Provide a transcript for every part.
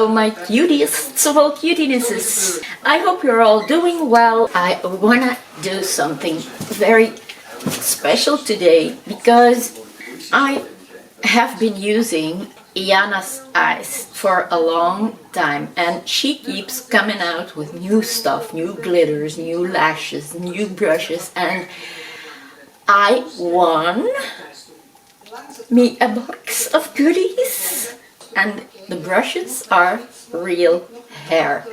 Hello my cutest of all cutinesses. I hope you're all doing well. I wanna do something very special today because I have been using Yana's eyes for a long time and she keeps coming out with new stuff, new glitters, new lashes, new brushes, and I won me a box of goodies. And the brushes are real hair.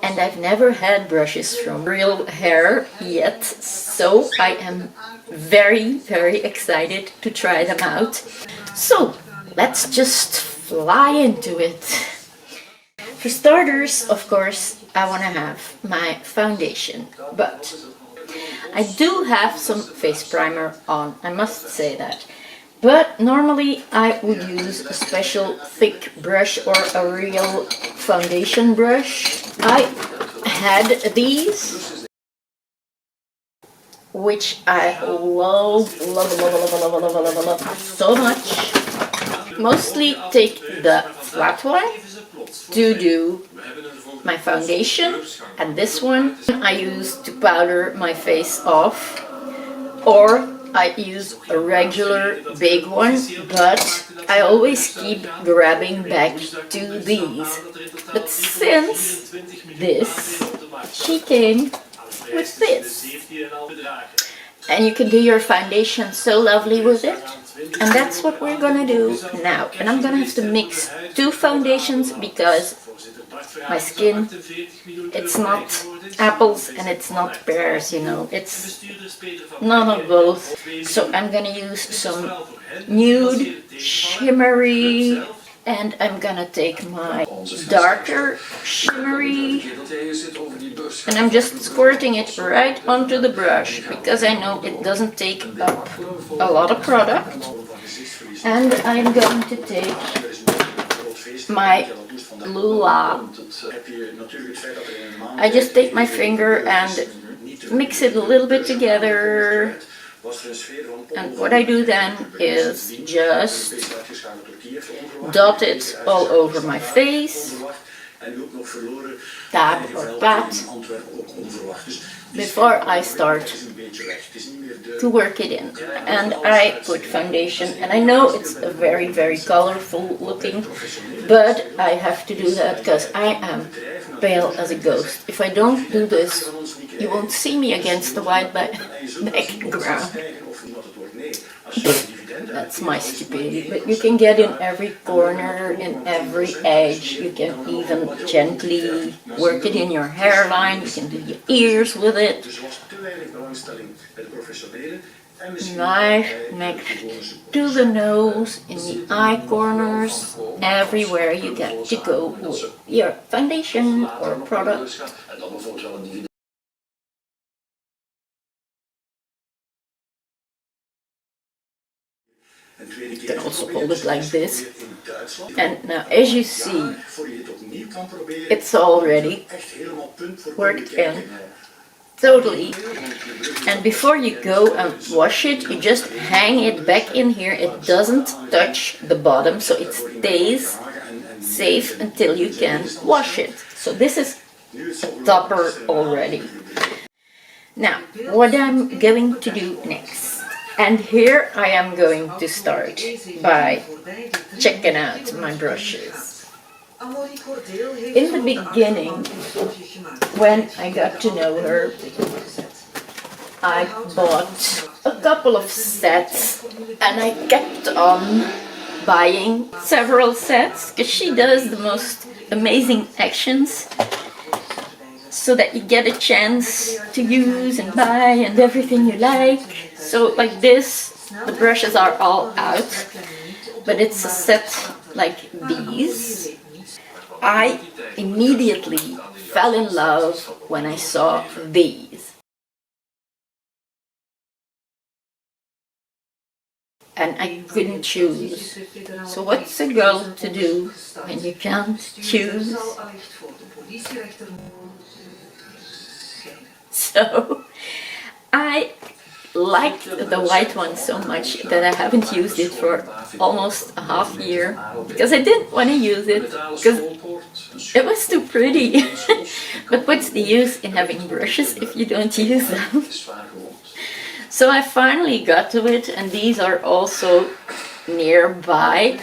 And I've never had brushes from real hair yet, so I am very, very excited to try them out. So let's just fly into it. For starters, of course, I want to have my foundation, but I do have some face primer on, I must say that. But normally I would use a special thick brush or a real foundation brush. I had these, which I love so much. Mostly take the flat one to do my foundation, and this one I use to powder my face off, or I use a regular big one, but I always keep grabbing back to these. But since this, she came with this. And you can do your foundation so lovely with it. And that's what we're gonna do now. And I'm gonna have to mix two foundations because my skin, it's not apples and it's not pears, you know, it's none of both. So I'm gonna use some nude, shimmery, and I'm gonna take my darker shimmery and I'm just squirting it right onto the brush because I know it doesn't take up a lot of product. And I'm going to take my Lula. I just take my finger and mix it a little bit together, and what I do then is just dot it all over my face, tap or pat, before I start to work it in. And I put foundation, and I know it's a very, very colorful looking, but I have to do that because I am pale as a ghost. If I don't do this, you won't see me against the white background. That's my stupidity, but you can get in every corner, in every edge. You can even gently work it in your hairline. You can do your ears with it. Right next to the nose, in the eye corners, everywhere you get to go with your foundation or product. You can also hold it like this. And now, as you see, it's already worked in totally. And before you go and wash it, you just hang it back in here. It doesn't touch the bottom, so it stays safe until you can wash it. So this is a topper already. Now, what I'm going to do next. And here I am going to start by checking out my brushes. In the beginning, when I got to know her, I bought a couple of sets and I kept on buying several sets because she does the most amazing actions so that you get a chance to use and buy and everything you like. So like this, the brushes are all out, but it's a set like these. I immediately fell in love when I saw these. And I couldn't choose. So what's a girl to do when you can't choose? So I liked the white one so much that I haven't used it for almost a half year because I didn't want to use it because It was too pretty. But what's the use in having brushes if you don't use them? So I finally got to it, and these are also nearby,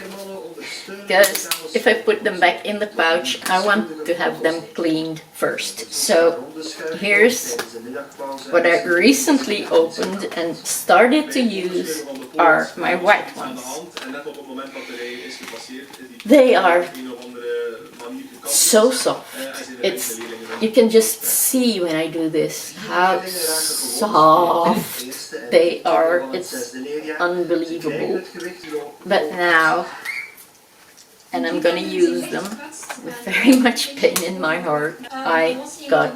because if I put them back in the pouch, I want to have them cleaned first. So here's what I recently opened and started to use are my white ones. They are so soft. You can just see when I do this how soft they are. It's unbelievable. But now, and I'm gonna use them with very much pain in my heart, I got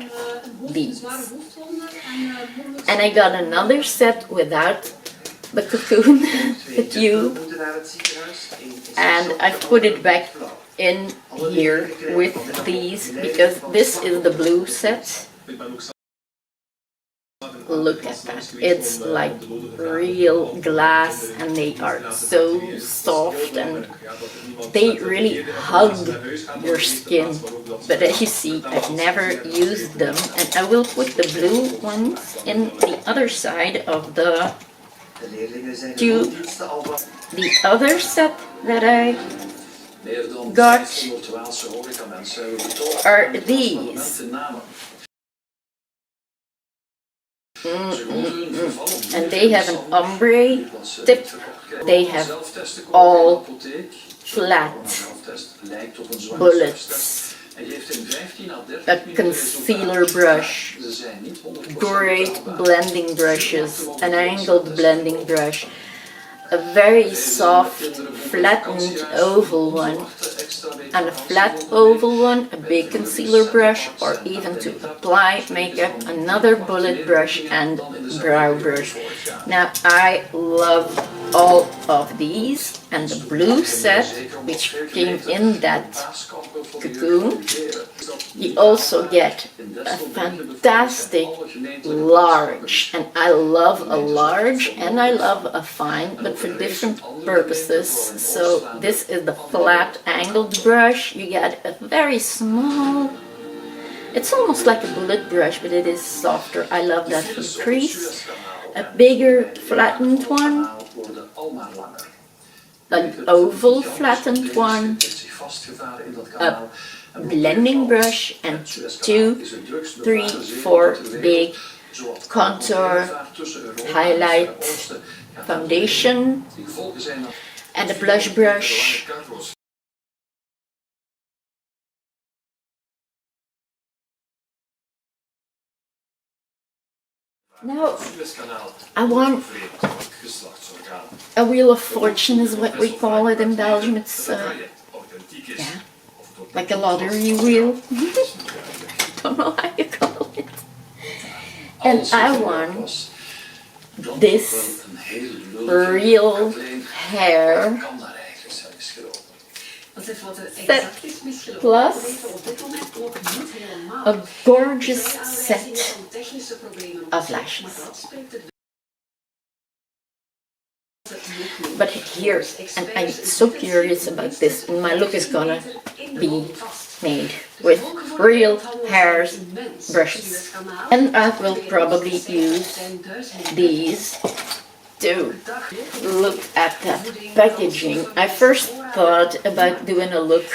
these. And I got another set without the cocoon, the tube, and I put it back in here with these, because this is the blue set. Look at that, it's like real glass, and they are so soft and they really hug your skin. But as you see, I've never used them, and I will put the blue ones in the other side of the tube. The other set that I got are these. And they have an ombre tip. They have all flat bullets. A concealer brush, great blending brushes, an angled blending brush, a very soft flattened oval one, and a flat oval one, a big concealer brush, or even to apply makeup, another bullet brush and brow brush. Now I love all of these, and the blue set, which came in that cocoon, you also get a fantastic large, and I love a large and I love a fine, but for different purposes. So this is the flat angled brush. You get a very small, it's almost like a bullet brush, but it is softer. I love that for the crease. A bigger flattened one, an oval flattened one, a blending brush, and 2, 3, 4 big contour, highlight, foundation, and a blush brush. Now, I want a wheel of fortune is what we call it in Belgium. It's yeah, like a lottery wheel. Don't know how you call it. And I want this real hair set plus a gorgeous set of lashes. But here, and I'm so curious about this, and my look is gonna be made with real hair brushes. And I will probably use these too. Look at that packaging. I first thought about doing a look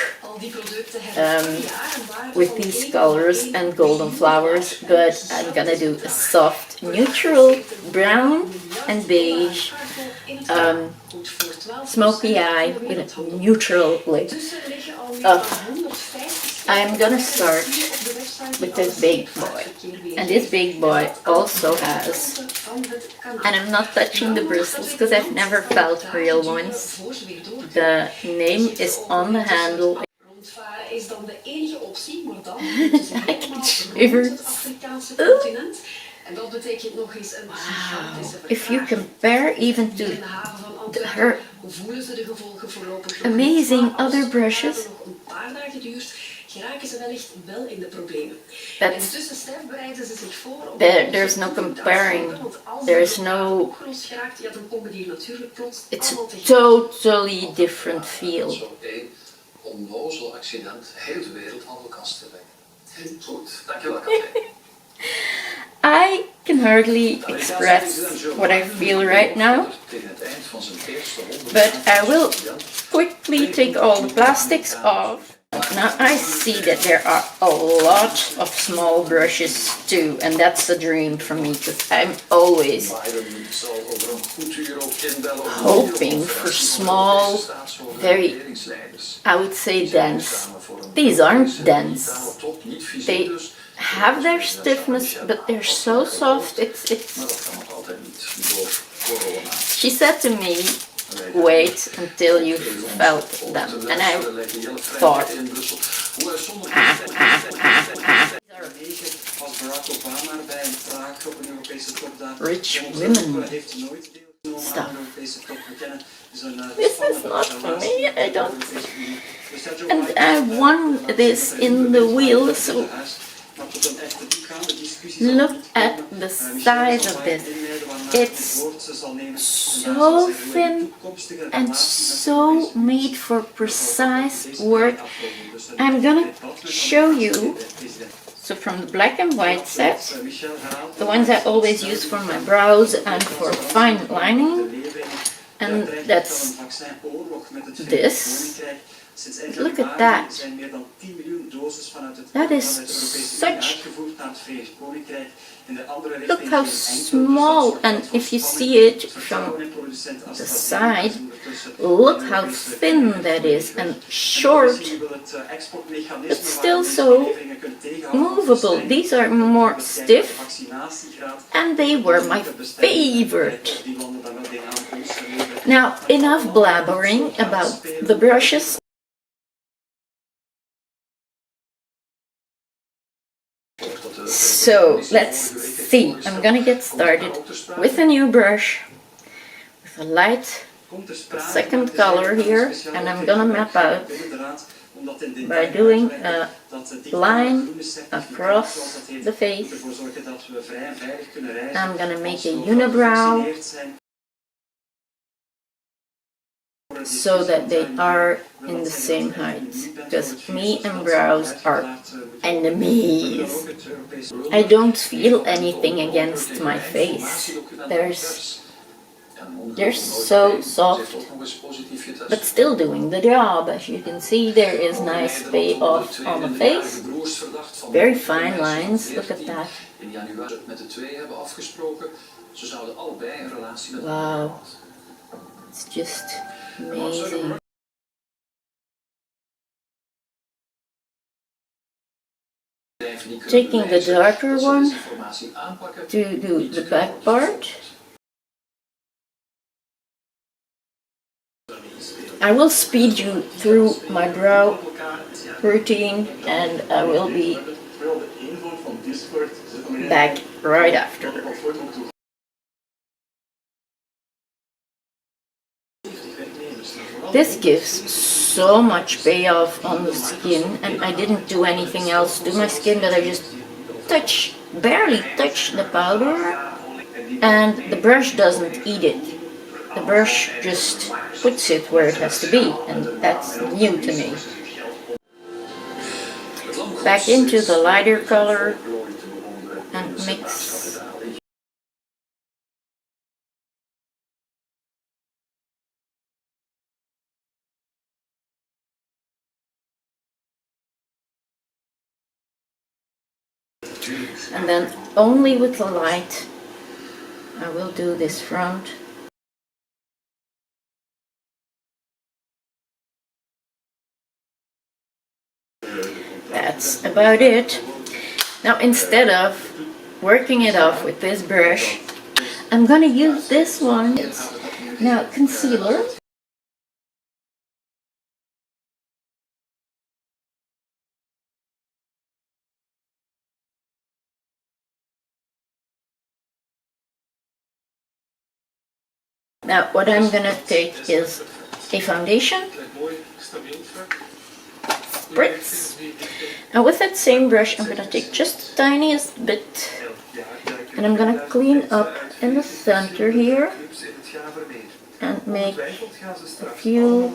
with these colors and golden flowers, but I'm gonna do a soft neutral brown and beige smoky eye with a neutral lip. I'm gonna start with this big boy, and this big boy also has, and I'm not touching the bristles because I've never felt real ones. The name is on the handle. I can shiver. Wow. If you compare even to her amazing other brushes, there's no comparing. There's no. It's a totally different feel. onnozel accident heel de wereld aan de kast te leggen. Goed, dankjewel kapitein. I can hardly express what I feel right now, but I will quickly take all the plastics off. Now I see that there are a lot of small brushes too, and that's the dream for me, because I'm always hoping for small, very, I would say dense. These aren't dense. They have their stiffness, but they're so soft. She said to me, wait until you felt them, and I thought, rich women stuff. This is not for me. I don't. And I won this in the wheel, so look at the size of this. It's so thin and so made for precise work. I'm gonna show you. So from the black and white set, the ones I always use for my brows and for fine lining, and that's this. Look at that. That is such... Look how small, and if you see it from the side, look how thin that is, and short, but still so movable. These are more stiff, and they were my favorite. Now, enough blabbering about the brushes. So let's see. I'm gonna get started with a new brush, with a light second color here, and I'm gonna map out by doing a line across the face. I'm gonna make a unibrow so that they are in the same height, because me and brows are enemies. I don't feel anything against my face. They're so soft, but still doing the job. As you can see, there is nice payoff on the face. Very fine lines, look at that. Wow, it's just amazing. Taking the darker one to do the back part. I will speed you through my brow routine, and I will be back right after. This gives so much payoff on the skin, and I didn't do anything else to my skin, but I just barely touch the powder, and the brush doesn't eat it. The brush just puts it where it has to be, and that's new to me. Back into the lighter color and mix. And then only with the light I will do this front. That's about it. Now, instead of working it off with this brush, I'm gonna use this one. Now, concealer. Now, what I'm gonna take is a foundation, spritz, and with that same brush I'm gonna take just the tiniest bit, and I'm gonna clean up in the center here and make a few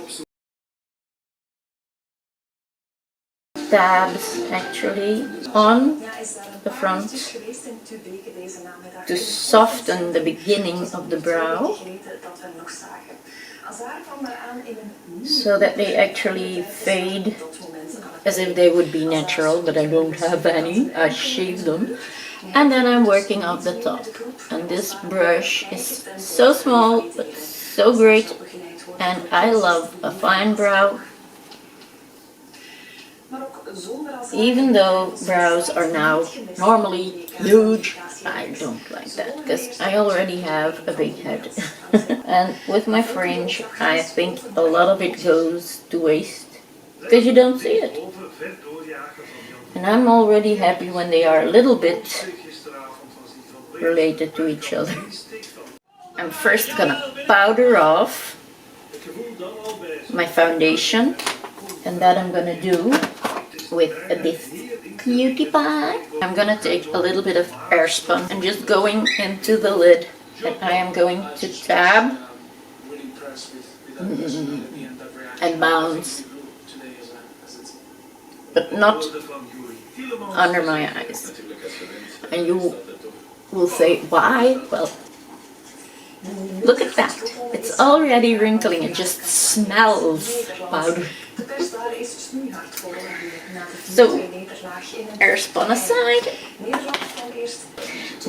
tabs actually on the front to soften the beginning of the brow, so that they actually fade as if they would be natural, but I don't have any. I shave them. And then I'm working out the top. And this brush is so small but so great, and I love a fine brow. Even though brows are now normally huge, I don't like that because I already have a big head. And with my fringe, I think a lot of it goes to waste because you don't see it. And I'm already happy when they are a little bit related to each other. I'm first gonna powder off my foundation, and that I'm gonna do with this cutie pie. I'm gonna take a little bit of airspun and just going into the lid, and I am going to dab and bounce, but not under my eyes. And you will say, why? Well, look at that. It's already wrinkling. It just smells powder. So, airspun aside,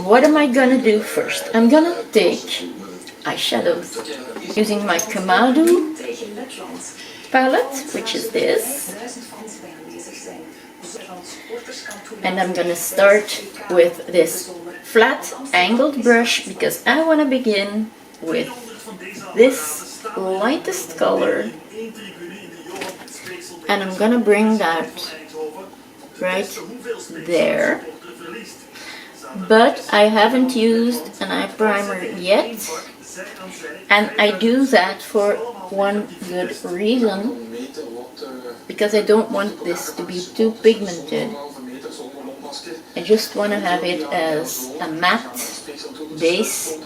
what am I gonna do first? I'm gonna take eyeshadows using my Kamado palette, which is this. And I'm gonna start with this flat angled brush because I want to begin with this lightest color, and I'm gonna bring that right there. But I haven't used an eye primer yet, and I do that for one good reason, because I don't want this to be too pigmented. I just want to have it as a matte base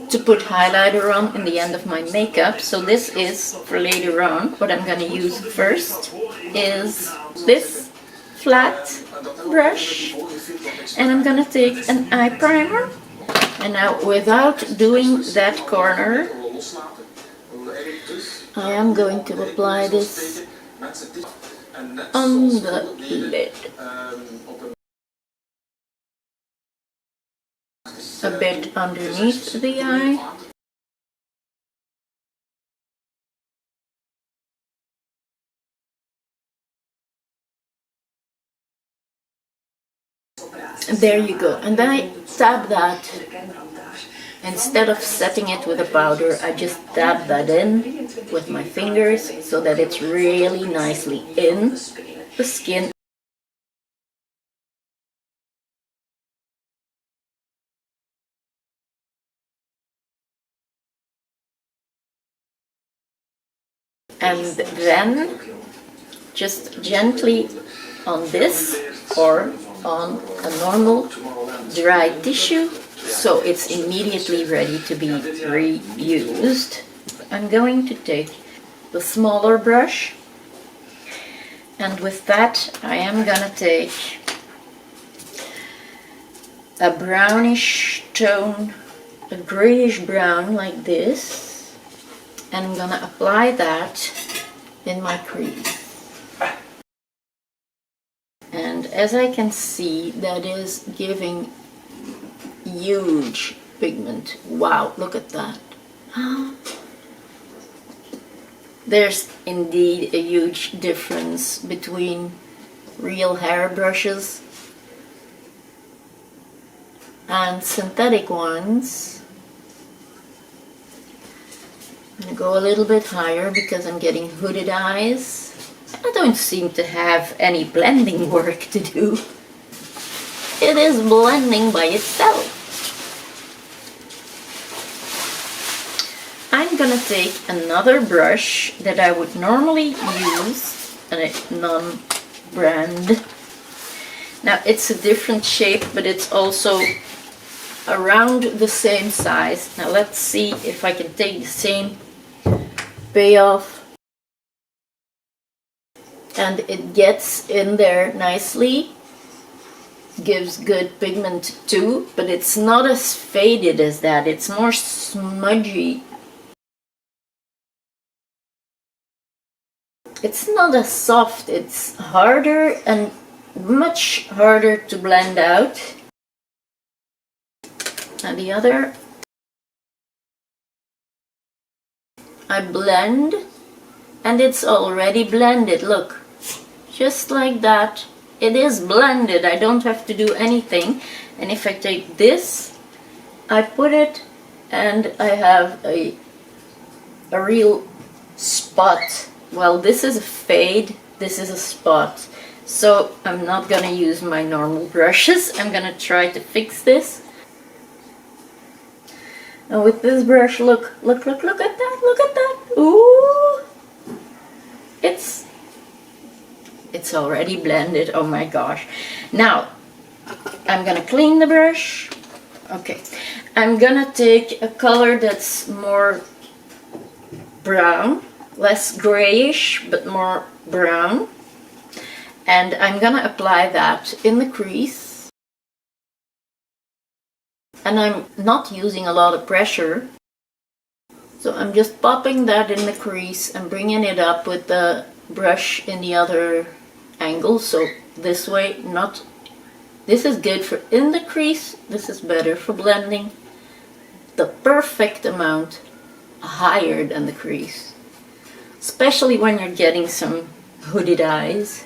to put highlighter on in the end of my makeup. So this is for later on. What I'm going to use first is this flat brush, and I'm going to take an eye primer, and now without doing that corner, I am going to apply this on the lid. A bit underneath the eye. And there you go. And then I tap that. Instead of setting it with a powder, I just dab that in with my fingers so that it's really nicely in the skin. And then just gently on this or on a normal dry tissue, so it's immediately ready to be reused. I'm going to take the smaller brush, and with that I am gonna take a brownish tone, a grayish brown like this, and I'm gonna apply that in my crease. And as I can see, that is giving huge pigment. Wow, look at that. There's indeed a huge difference between real hair brushes and synthetic ones. I'm going to go a little bit higher because I'm getting hooded eyes. I don't seem to have any blending work to do. It is blending by itself. I'm gonna take another brush that I would normally use, a non-brand. Now it's a different shape, but it's also around the same size. Now let's see if I can take the same payoff and it gets in there nicely. Gives good pigment too, but it's not as faded as that. It's more smudgy. It's not as soft, it's harder and much harder to blend out. And the other, I blend and it's already blended. Look, just like that. It is blended. I don't have to do anything. And if I take this, I put it and I have a real spot. Well, this is a fade, this is a spot. So I'm not gonna use my normal brushes. I'm gonna try to fix this. And with this brush, look at that, look at that. Ooh! It's already blended, oh my gosh. Now, I'm gonna clean the brush. Okay, I'm gonna take a color that's more brown, less grayish, but more brown. And I'm gonna apply that in the crease. And I'm not using a lot of pressure. So I'm just popping that in the crease and bringing it up with the brush in the other angle. So this way, not, this is good for in the crease, this is better for blending. The perfect amount higher than the crease. Especially when you're getting some hooded eyes.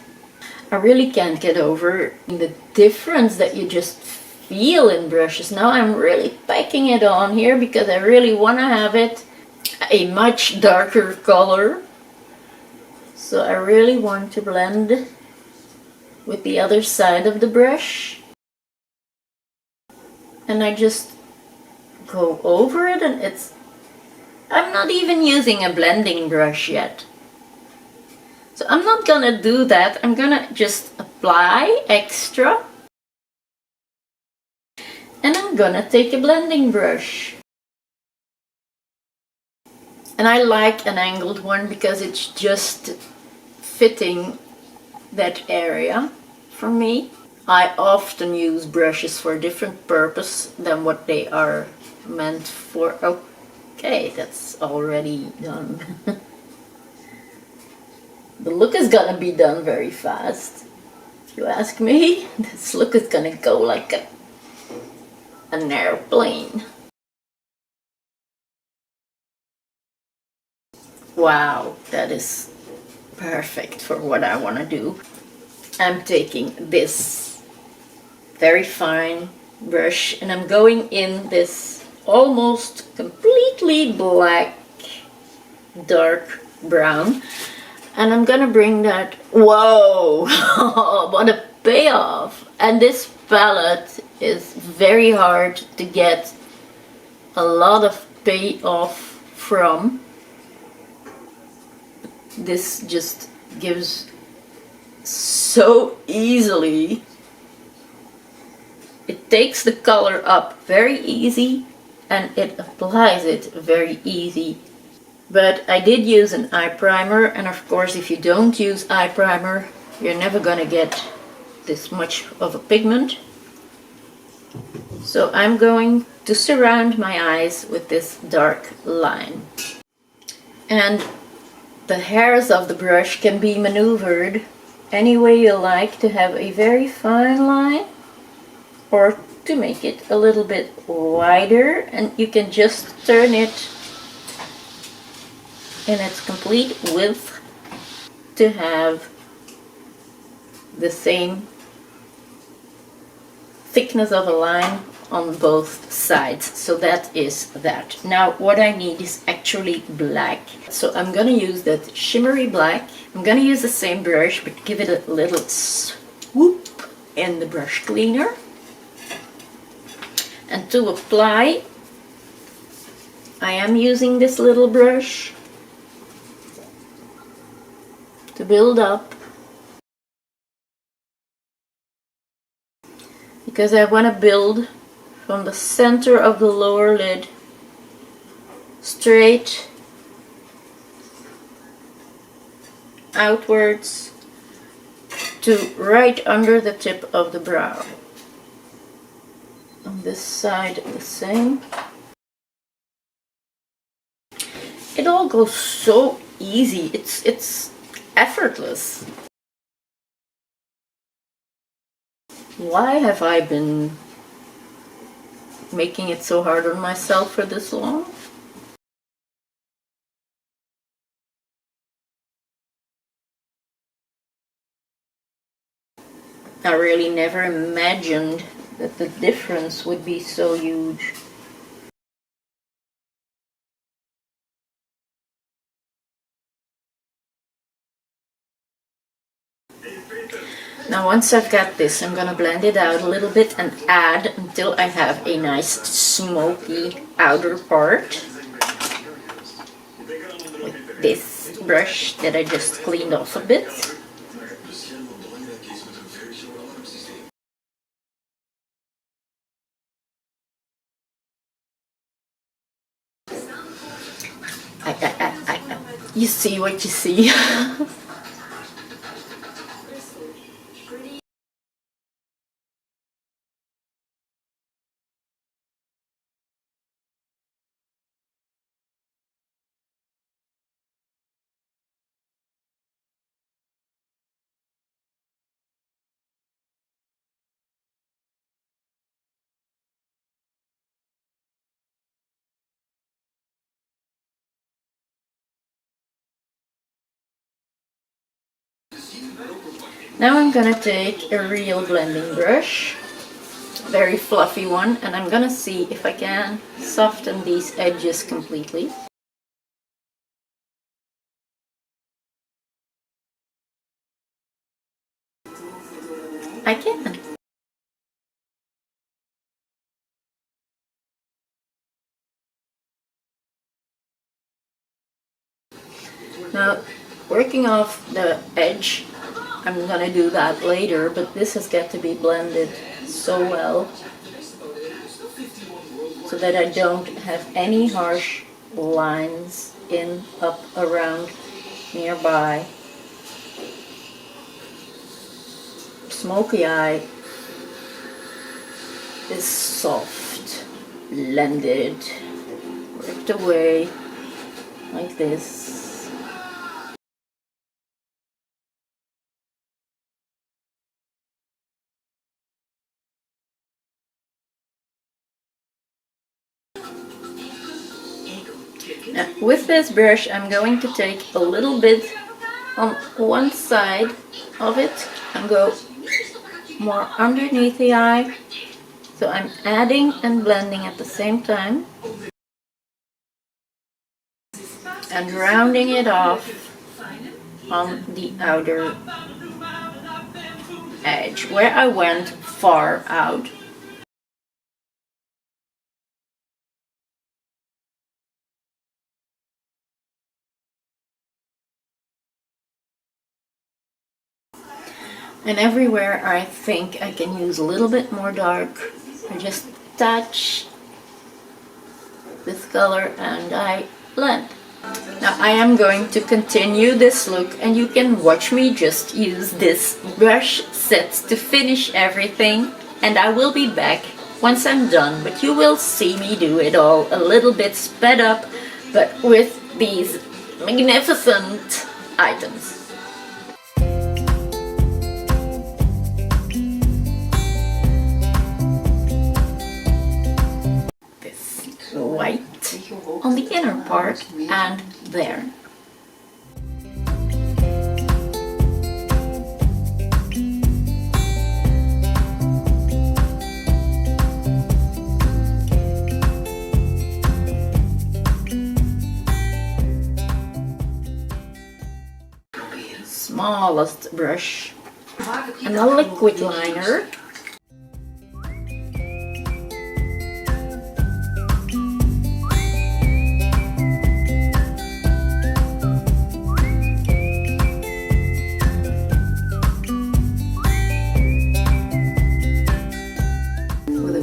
I really can't get over the difference that you just feel in brushes. Now I'm really packing it on here because I really want to have it a much darker color. So I really want to blend with the other side of the brush. And I just go over it, and I'm not even using a blending brush yet. So I'm not gonna do that. I'm gonna just apply extra. And I'm gonna take a blending brush. And I like an angled one because it's just fitting that area for me. I often use brushes for a different purpose than what they are meant for. Okay, that's already done. The look is gonna be done very fast. If you ask me, this look is gonna go like an airplane. Wow, that is perfect for what I want to do. I'm taking this very fine brush and I'm going in this almost completely black, dark brown. And I'm gonna bring that, whoa, what a payoff. And this palette is very hard to get a lot of payoff from. This just gives so easily. It takes the color up very easy and it applies it very easy. But I did use an eye primer, and of course if you don't use eye primer, you're never gonna get this much of a pigment. So I'm going to surround my eyes with this dark line. And the hairs of the brush can be maneuvered any way you like to have a very fine line or to make it a little bit wider, and you can just turn it in its complete width to have the same thickness of a line on both sides. So that is that. Now what I need is actually black. So I'm gonna use that shimmery black. I'm gonna use the same brush but give it a little swoop in the brush cleaner. And to apply, I am using this little brush to build up, because I want to build from the center of the lower lid straight outwards to right under the tip of the brow. On this side the same. It all goes so easy. It's effortless. Why have I been making it so hard on myself for this long? I really never imagined that the difference would be so huge. Now once I've got this, I'm gonna blend it out a little bit and add until I have a nice smoky outer part with this brush that I just cleaned off a bit. You see what you see. Now I'm gonna take a real blending brush, very fluffy one, and I'm gonna see if I can soften these edges completely. I can. Now, working off the edge, I'm gonna do that later, but this has got to be blended so well so that I don't have any harsh lines in, up, around, nearby. Smoky eye is soft, blended, worked away like this. Now, with this brush I'm going to take a little bit on one side of it and go more underneath the eye. So I'm adding and blending at the same time and rounding it off on the outer edge where I went far out. And everywhere I think I can use a little bit more dark, I just touch this color and I blend. Now I am going to continue this look and you can watch me just use this brush set to finish everything, and I will be back once I'm done, but you will see me do it all a little bit sped up, but with these magnificent items. White on the inner part and there. Smallest brush and a liquid liner.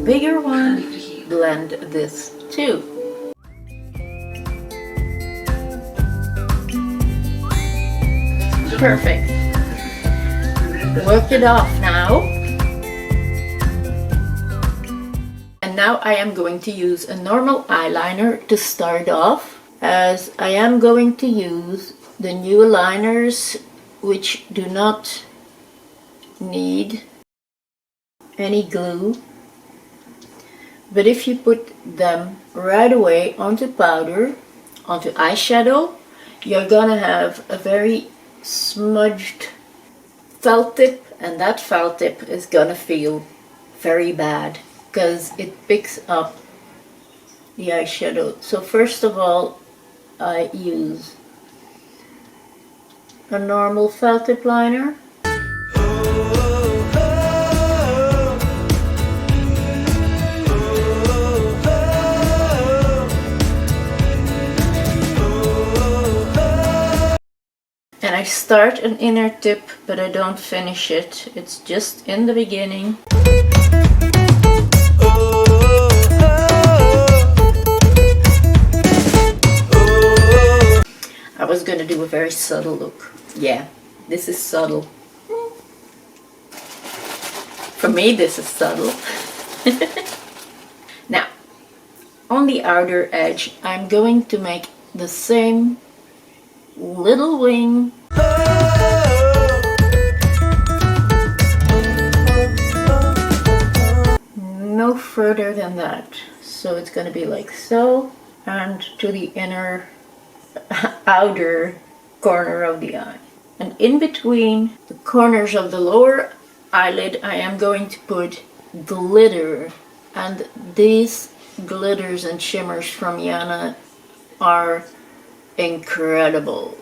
Bigger one, blend this too. Perfect. work it off now. And now I am going to use a normal eyeliner to start off, as I am going to use the new liners which do not need any glue. But if you put them right away onto powder, onto eyeshadow, you're gonna have a very smudged felt tip, and that felt tip is gonna feel very bad because it picks up the eyeshadow. So first of all, I use a normal felt tip liner. And I start an inner tip, but I don't finish it. It's just in the beginning. I was gonna do a very subtle look. Yeah, this is subtle. For me, this is subtle. Now, on the outer edge, I'm going to make the same little wing. No further than that. So it's going to be like so, and to the inner outer corner of the eye. And in between the corners of the lower eyelid, I am going to put glitter. And these glitters and shimmers from Yana are incredible.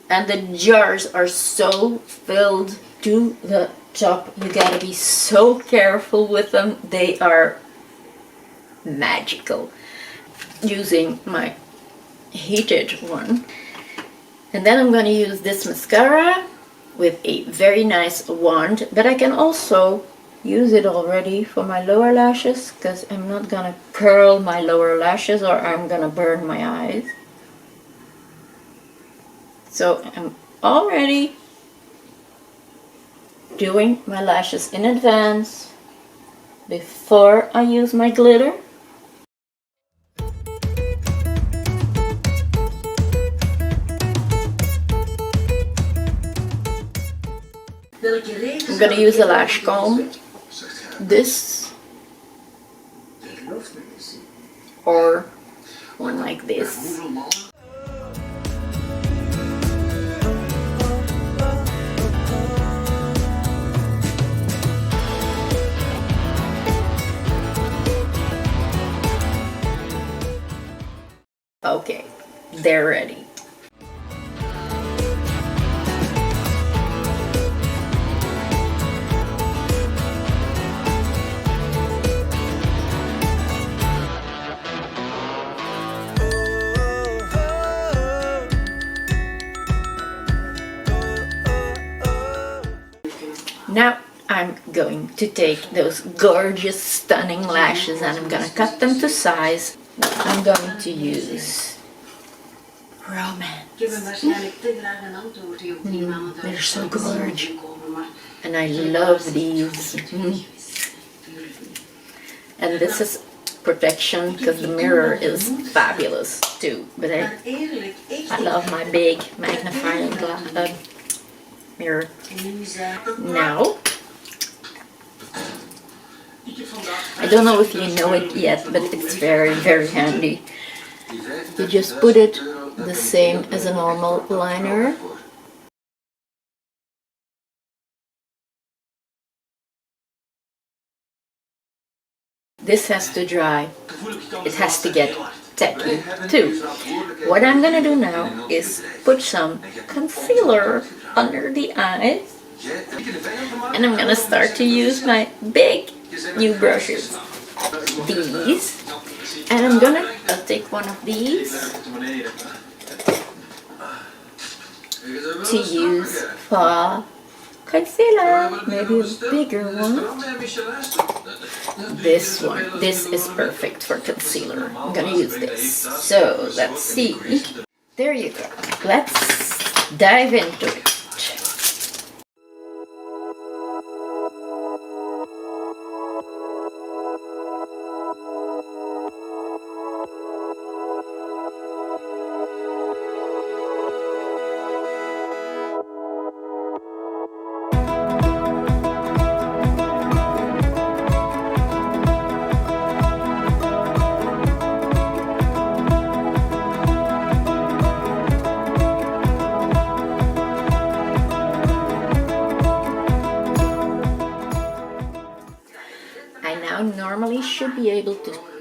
And the jars are so filled to the top. You gotta be so careful with them. They are magical. Using my heated one. And then I'm gonna use this mascara with a very nice wand, but I can also use it already for my lower lashes, because I'm not gonna curl my lower lashes or I'm gonna burn my eyes. So I'm already doing my lashes in advance before I use my glitter. I'm gonna use a lash comb. This or one like this. Okay, they're ready. Now I'm going to take those gorgeous, stunning lashes and I'm gonna cut them to size. I'm going to use Romance. They're so gorgeous. And I love these. And this is protection because the mirror is fabulous too. But I love my big magnifying glass mirror. Now, I don't know if you know it yet, but it's very, very handy. You just put it the same as a normal liner. This has to dry. It has to get tacky too. What I'm gonna do now is put some concealer under the eyes, and I'm gonna start to use my big new brushes, these, and I'll take one of these to use for concealer, maybe a bigger one. This one, this is perfect for concealer. I'm gonna use this. So let's see. There you go. Let's dive into it.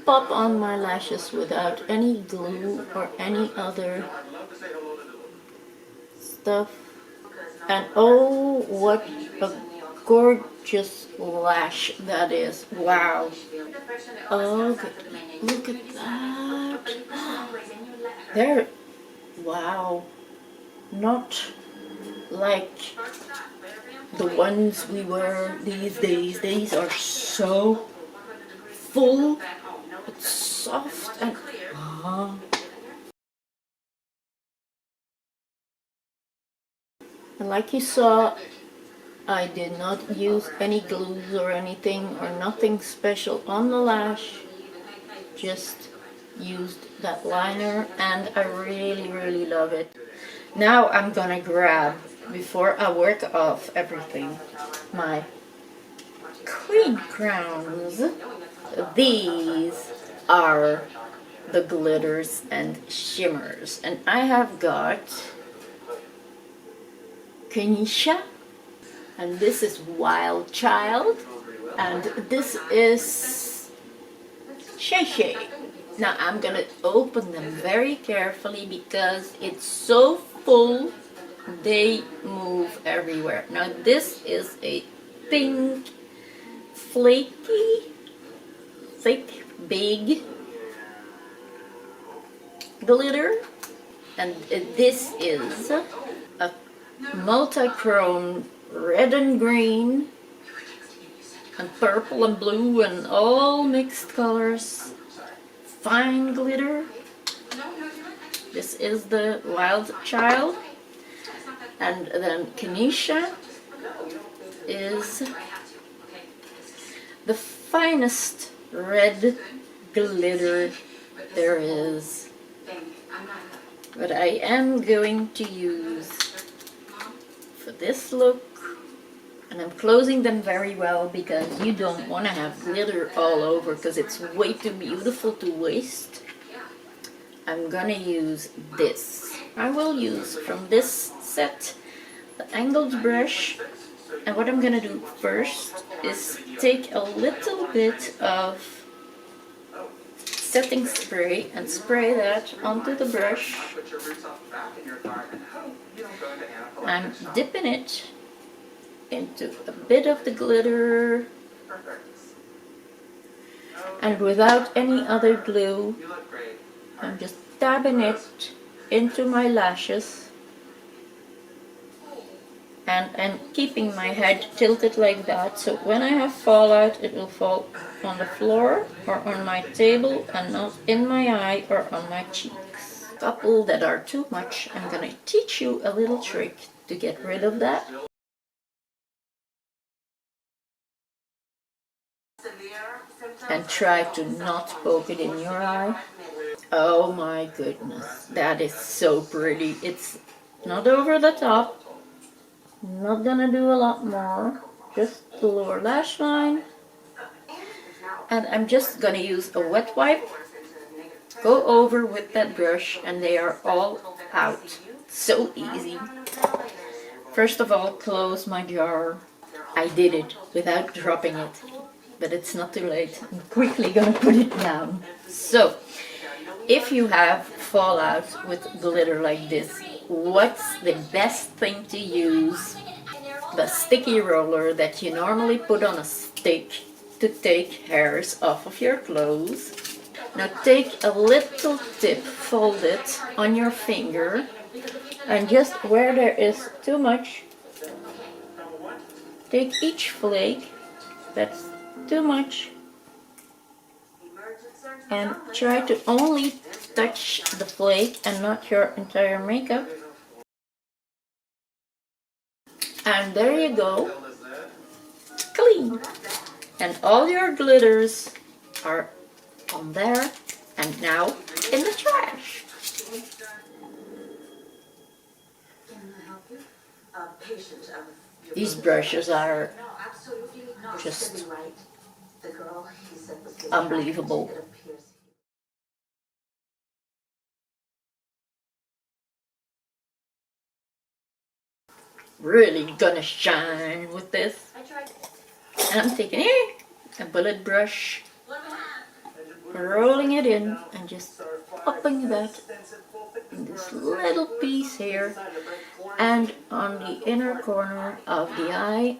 pop on my lashes without any glue or any other stuff. And oh, what a gorgeous lash that is. Wow. Oh, look at that. There. Wow. Not like the ones we wear these days. These are so full, but soft and and like you saw, I did not use any glues or anything or nothing special on the lash. Just used that liner and I really love it. Now I'm gonna grab, before I work off everything, my queen crowns. These are the glitters and shimmers, and I have got Kenisha, and this is Wild Child, and this is Shay Shay. Now I'm gonna open them very carefully because it's so full they move everywhere. Now this is a pink, flaky, thick, big glitter, and this is a multi-chrome red and green and purple and blue and all mixed colors. Fine glitter. This is the Wild Child, and then Kenisha is the finest red glitter there is, but I am going to use for this look, and I'm closing them very well because you don't want to have glitter all over because it's way too beautiful to waste. I'm gonna use this. I will use from this set the angled brush, and what I'm gonna do first is take a little bit of setting spray and spray that onto the brush. I'm dipping it into a bit of the glitter, and without any other glue I'm just dabbing it into my lashes, and I'm keeping my head tilted like that, so when I have fallout it will fall on the floor or on my table and not in my eye or on my cheeks. A couple that are too much, I'm gonna teach you a little trick to get rid of that. And try to not poke it in your eye. Oh my goodness, that is so pretty. It's not over the top. I'm not gonna do a lot more. Just the lower lash line. And I'm just gonna use a wet wipe. Go over with that brush and they are all out. So easy. First of all, close my jar. I did it without dropping it, but it's not too late. I'm quickly gonna put it down. So, if you have fallout with glitter like this, what's the best thing to use? The sticky roller that you normally put on a stick to take hairs off of your clothes. Now take a little tip, fold it on your finger, and just where there is too much, take each flake that's too much and try to only touch the flake and not your entire makeup. And there you go, clean. And all your glitters are on there and now in the trash. These brushes are just unbelievable. Really gonna shine with this. And I'm taking a bullet brush rolling it in and just popping that in this little piece here and on the inner corner of the eye,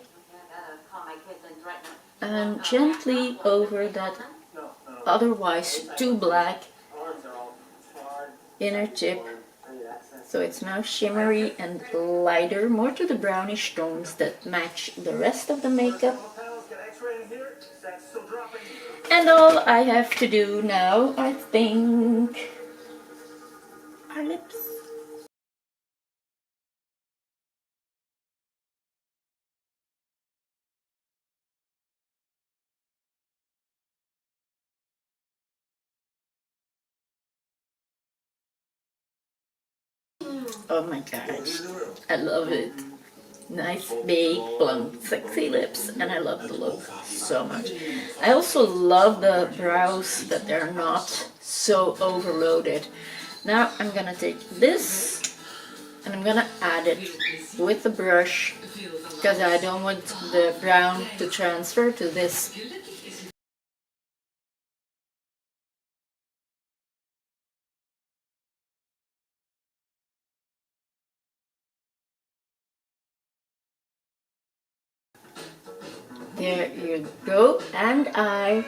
and gently over that otherwise too black inner tip. So it's now shimmery and lighter, more to the brownish tones that match the rest of the makeup. And all I have to do now, I think, are lips. Oh my gosh, I love it. Nice, big, plump, sexy lips, and I love the look so much. I also love the brows, that they're not so overloaded. Now I'm gonna take this and I'm gonna add it with the brush because I don't want the brown to transfer to this. There you go, and I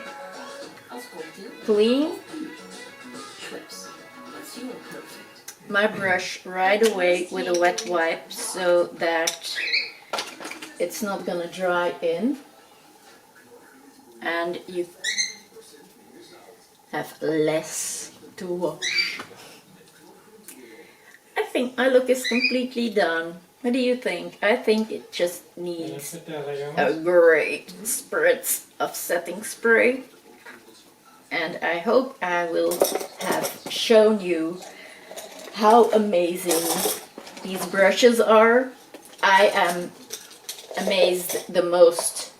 clean my brush right away with a wet wipe so that it's not gonna dry in and you have less to wash. I think my look is completely done. What do you think? I think it just needs a great spritz of setting spray. And I hope I will have shown you how amazing these brushes are. I am amazed the most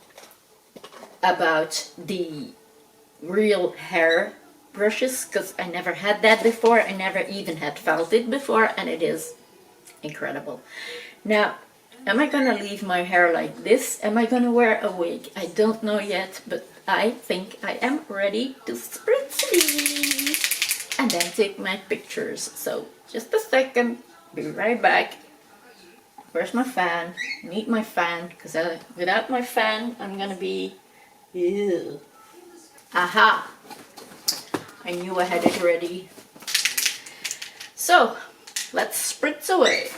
about the real hair brushes because I never had that before. I never even had felt it before, and it is incredible. Now, am I gonna leave my hair like this? Am I gonna wear a wig? I don't know yet, but I think I am ready to spritz these and then take my pictures. So just a second, be right back. Where's my fan? I need my fan because without my fan I'm gonna be ew. Aha! I knew I had it ready. So let's spritz away.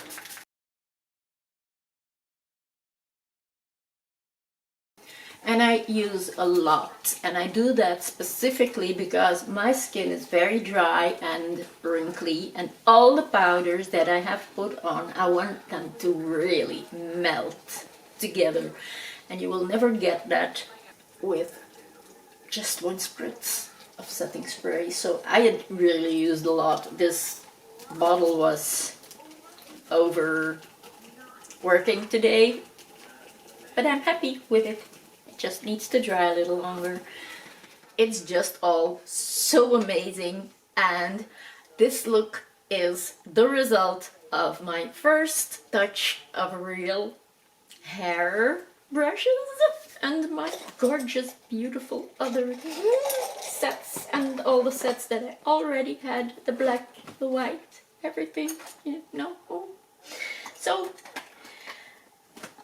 And I use a lot, and I do that specifically because my skin is very dry and wrinkly, and all the powders that I have put on, I want them to really melt together, and you will never get that with just one spritz of setting spray. So I had really used a lot. This bottle was overworking today, but I'm happy with it. Just needs to dry a little longer. It's just all so amazing, and this look is the result of my first touch of real hair brushes and my gorgeous, beautiful other sets and all the sets that I already had, the black, the white, everything, you know. So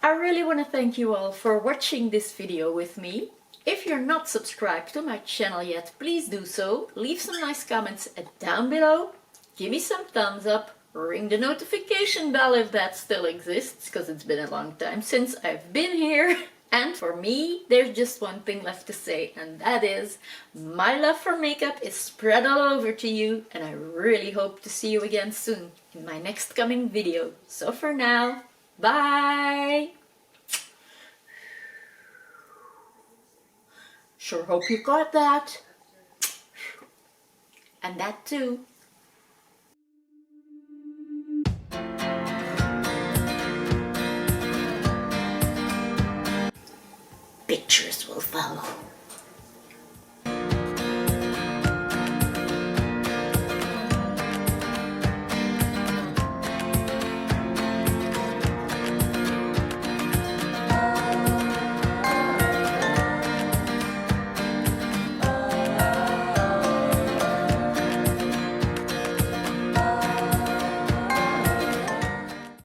I really want to thank you all for watching this video with me. If you're not subscribed to my channel yet, please do so. Leave some nice comments down below. Give me some thumbs up. Ring the notification bell if that still exists, because it's been a long time since I've been here. And for me, there's just one thing left to say, and that is my love for makeup is spread all over to you, and I really hope to see you again soon in my next coming video. So for now, bye! Sure hope you got that. And that too.